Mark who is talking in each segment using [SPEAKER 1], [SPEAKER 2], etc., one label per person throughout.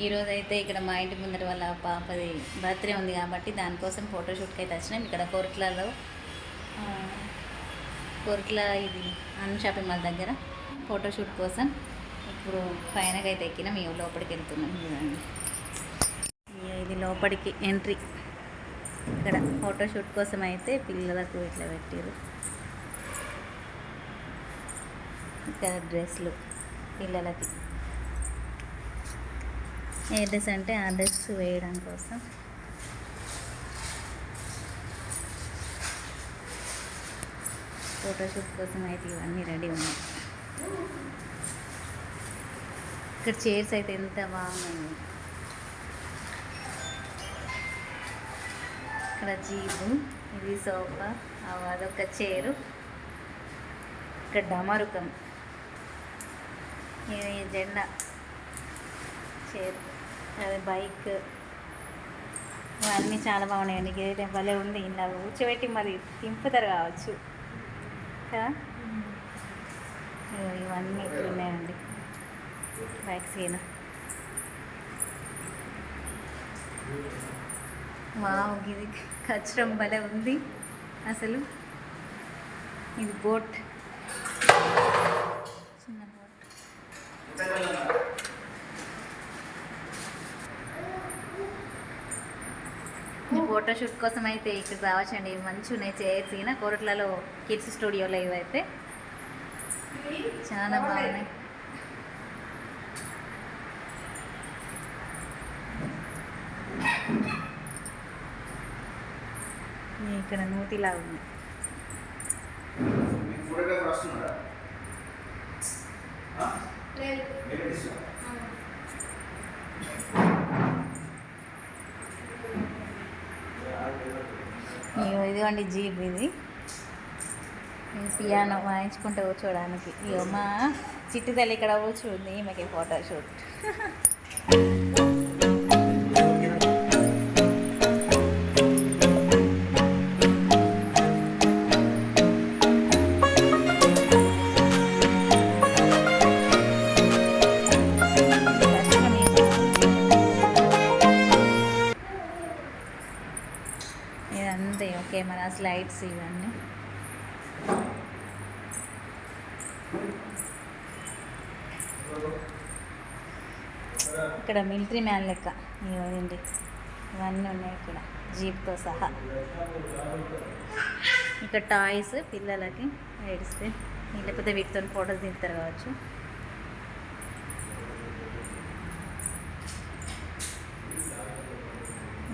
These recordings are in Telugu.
[SPEAKER 1] ఈరోజు అయితే ఇక్కడ మా ఇంటి ముందర వాళ్ళ పాపది బర్త్డే ఉంది కాబట్టి దానికోసం ఫోటోషూట్కి అయితే వచ్చినాం. ఇక్కడ కోర్ట్లలో కోర్ట్ల ఇది అన్న షాపింగ్ మాల్ దగ్గర ఫోటోషూట్ కోసం ఇప్పుడు పైనకి అయితే ఎక్కినాం. మేము లోపలికి వెళ్తున్నాం. చూడండి, ఇది లోపలికి ఎంట్రీ. ఇక్కడ ఫోటోషూట్ కోసం అయితే పిల్లలకు ఇట్లా పెట్టారు. ఇక్కడ డ్రెస్లు పిల్లలకి ఏ డ్రెస్ అంటే ఆ డ్రెస్ వేయడం కోసం. ఫోటోషూట్ కోసం అయితే ఇవన్నీ రెడీ ఉన్నాయి. ఇక్కడ చైర్స్ అయితే ఎంత బాగున్నాయి. ఇక్కడ జీబు, ఇది సోఫా, అదొక చైరు. ఇక్కడ డమరుకం, ఇది జెండా చైర్, అది బైక్. ఇవన్నీ చాలా బాగున్నాయండి. ఇదైతే భలే ఉంది. ఇలా కూర్చోబెట్టి మరి తింపుతారు కావచ్చు కదా. ఇవన్నీ ఇట్లున్నాయండి బైక్ సీన్. వావ్, ఇది కచ్చరం భలే ఉంది అసలు. ఇది బోట్, చిన్న బోట్. ఈ ఫోటోషూట్ కోసం అయితే ఇక్కడ రావచ్చండి. మంచిగా ఉన్నాయి చైర్స్. ఈయన కోరట్లలో కిడ్స్ స్టూడియోలో ఇవైతే చాలా బాగున్నాయి. ఇక్కడ నూతిలా ఉంది. ఇదిగోండి జీప్. ఇది పియానో వాయించుకుంటూ కూర్చోడానికి. ఇక మా చిట్టి తల్లి ఇక్కడ కూర్చుంది. ఈమెకి ఫోటోషూట్. ఇదంతే కెమెరాస్, లైట్స్ ఇవన్నీ. ఇక్కడ మిలిటరీ మ్యాన్ లెక్క ఇవ్వండి. ఇవన్నీ ఉన్నాయి ఇక్కడ జీప్తో సహా. ఇక్కడ టాయ్స్ పిల్లలకి ఏడిస్తే లేకపోతే వీటితో ఫోటోస్ తీస్తారు కావచ్చు.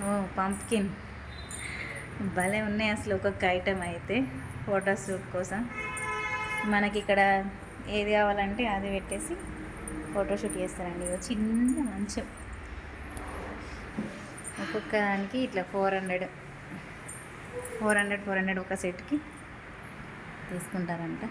[SPEAKER 1] ఓ పంప్కిన్ భలే ఉన్నాయి అసలు. ఒక్కొక్క ఐటెం అయితే ఫోటోషూట్ కోసం మనకి ఇక్కడ ఏది కావాలంటే అది పెట్టేసి ఫోటోషూట్ చేస్తారండి. చిన్న మంచం ఒక్కొక్క దానికి ఇట్లా 400 ఒక సెట్కి తీసుకుంటారంట.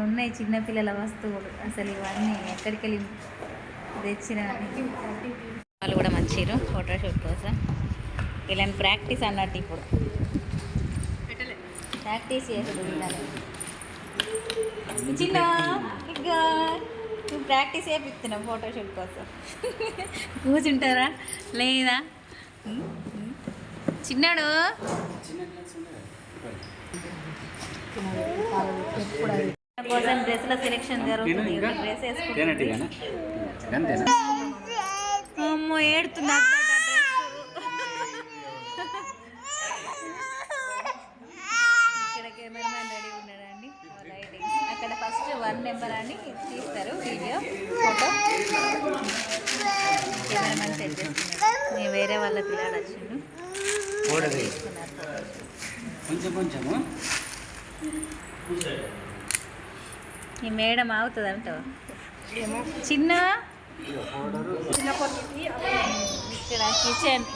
[SPEAKER 1] ఉన్నాయి చిన్నపిల్లల వస్తువులు. అసలు ఇవన్నీ ఎక్కడికి వెళ్ళి తెచ్చిన వాళ్ళు కూడా మంచిరు ఫోటోషూట్ కోసం. వీళ్ళని ప్రాక్టీస్ అన్నట్టు ఇప్పుడు ప్రాక్టీస్ చేసాడు వీళ్ళని. చిన్న ఇక నువ్వు ప్రాక్టీస్ చేపిస్తున్నావు ఫోటోషూట్ కోసం. కూర్చుంటారా లేదా చిన్నాడు? కోసం డ్రెస్ల సెలెక్షన్ జరుగుతుంది. డ్రెస్ వేసుకుంటాను. అమ్మో ఏడుతున్నా. ఇక్కడ కెమెరామెన్ రెడీ ఉన్నాడండి. లైటింగ్ అక్కడ ఫస్ట్ 1 నెంబర్ అని తీస్తారు వీడియో ఫోటో. కెమెరామెన్ సెట్ చేస్తున్నారు. నేను వేరే వాళ్ళ పిల్లలు వచ్చిండు. ఈ మేడం ఆగుతుంది అంటావా? చిన్న ఇక్కడ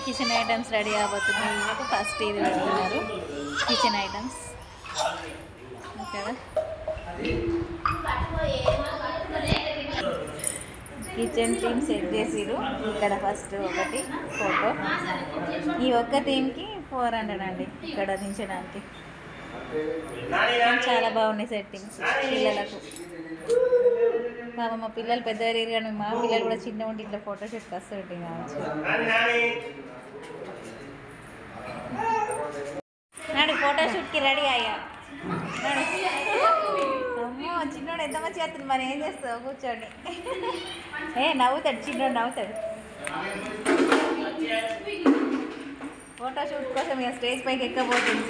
[SPEAKER 1] కిచెన్ ఐటమ్స్ రెడీ కాబోతున్నాయి. ఫస్ట్ ఇది పెడుతున్నారు కిచెన్ ఐటమ్స్. ఇక్కడ కిచెన్ థీమ్ సెట్ చేసిరు. ఇక్కడ ఫస్ట్ ఒకటి ఫోటో. ఈ ఒక్క థీమ్కి 400 అండి ఇక్కడ దించడానికి. చాలా బాగున్నాయి సెట్టింగ్స్ పిల్లలకు. మా పిల్లలు పెద్ద కానీ మా పిల్లలు కూడా చిన్న ఉండి ఇట్లా ఫోటో షూట్కి వస్తుంటే కావచ్చు. నాడు ఫోటో షూట్కి రెడీ అయ్యా. అమ్మో చిన్నోడు ఎంత మంచిగా వస్తుంది. మరి ఏం చేస్తావు కూర్చోండి. నవ్వుతాడు చిన్నోడు నవ్వుతాడు. ఫోటో షూట్ కోసం ఇక స్టేజ్ పైకి ఎక్కబోతుంది.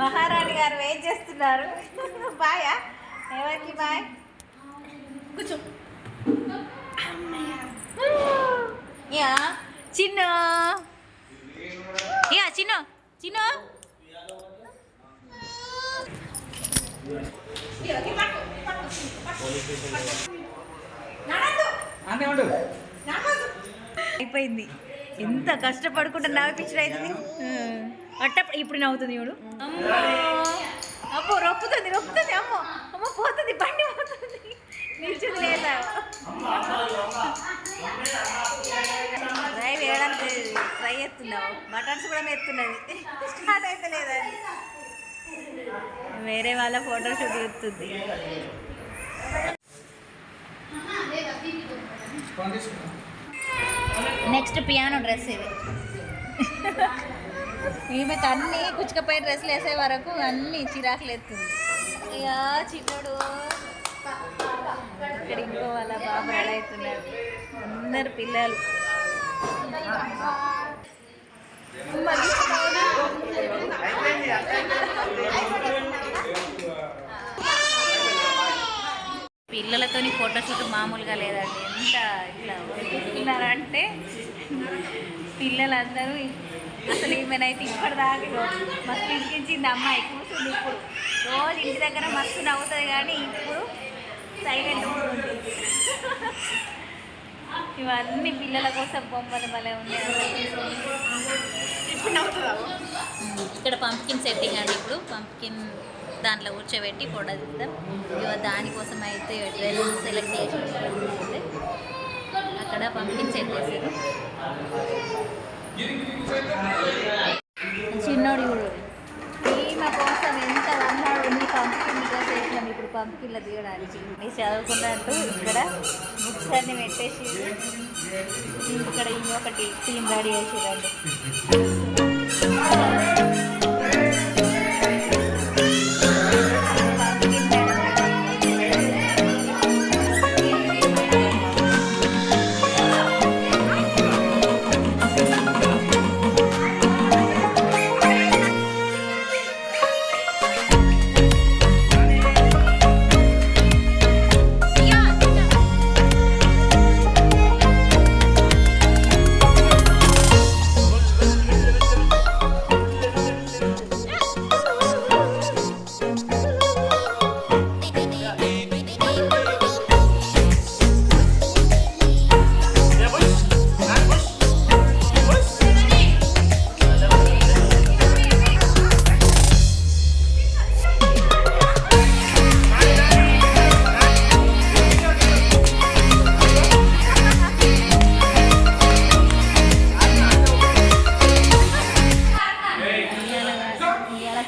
[SPEAKER 1] మహారాణి గారు వెయిట్ చేస్తున్నారు. బాయా ఎవరికి బాయ్ కూర్చో. యా చిన్న చిన్న చిన్న అయిపోయింది. ఎంత కష్టపడుకుంటే నవ్విపించడం అవుతుంది. అట్ట ఇప్పుడు నవ్వుతుంది చూడు. అమ్మో రొప్పుతుంది రొప్పుతుంది. అమ్మో అమ్మ పోతుంది బండి పోతుంది. నిల్చుంది లేదా డ్రైవ్ వేయడానికి ట్రై చేస్తున్నావు. బటన్స్ కూడా ఎత్తున్నది. స్టార్ట్ అయితే లేదా వేరే వాళ్ళ ఫోటో షూట్ ఎత్తుంది. నెక్స్ట్ పియానో డ్రెస్ ఇది. ఈమెకు అన్నీ కుచ్చుకపోయే డ్రెస్సులు వేసే వరకు అన్నీ చిరాకులు ఎత్తుంది. ఇక చిన్నోడు ఇక్కడ ఇంకో వాళ్ళ బాబు రెడీ అవుతున్నాడు. అందరు పిల్లలు పిల్లలతోని ఫోటోషూట్ మామూలుగా లేదండి. ఎంత ఇట్లా ఉన్నారంటే పిల్లలందరూ అసలు ఈమెనైతే ఇప్పటిదాకా మస్తు ఇరికించింది. అమ్మాయి కూర్చుంది. ఇప్పుడు రోజు ఇంటి దగ్గర మస్తు నవ్వుతుంది కానీ ఇప్పుడు సైలెంట్ ఉంటుంది. ఇవన్నీ పిల్లల కోసం బొమ్మలు భలే ఉన్నాయి. ఇక్కడ పంప్కిన్ సెట్టింగ్ అండి. ఇప్పుడు పంప్కిన్ దాంట్లో కూర్చోబెట్టి ఫోటో తీద్దాం. దానికోసం అయితే డ్రెస్ సెలెక్ట్ చేసి అక్కడ పంప్కిన్ సెట్ చేశారు. చిన్నోడు చూడు ఈమె కోసం ఎంత అన్నాడు. నీ పంప్కిన్ డ్రెస్ వేసినాం ఇప్పుడు పంప్కిన్లో దిగడానికి. మీరు చదువుకున్నట్టు ఇక్కడ బుక్స్ అన్నీ పెట్టేసి ఇక్కడ ఇంకొకటి టీం రెడీ చేసిరండి.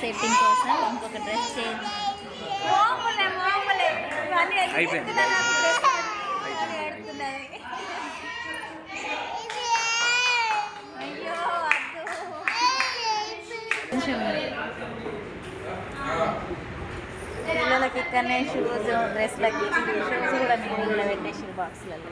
[SPEAKER 1] సెట్టింగ్ కోసం ఇంకొక డ్రెస్ చేంజ్ పిల్లలకి ఇక్కడనే షూస్ డ్రెస్లకి షూస్ కూడా మేము ఇక్కడ పెట్టేసి బాక్స్లలో.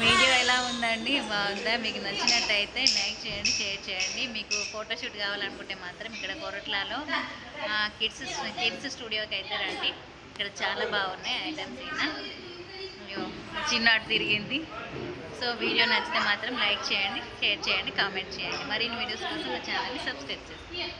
[SPEAKER 1] వీడియో ఎలా ఉందండి, బాగుందా? మీకు నచ్చినట్టయితే లైక్ చేయండి, షేర్ చేయండి. మీకు ఫోటోషూట్ కావాలనుకుంటే మాత్రం ఇక్కడ కొరట్లాలో కిడ్స్ స్టూడియోకి అయితే రండి. ఇక్కడ చాలా బాగున్నాయి ఐటమ్స్. అయ్యో చిన్నాడు తిరిగింది. సో వీడియో నచ్చితే మాత్రం లైక్ చేయండి, షేర్ చేయండి, కామెంట్ చేయండి. మరిన్ని వీడియోస్ కోసం మా ఛానల్ని సబ్స్క్రైబ్ చేయండి.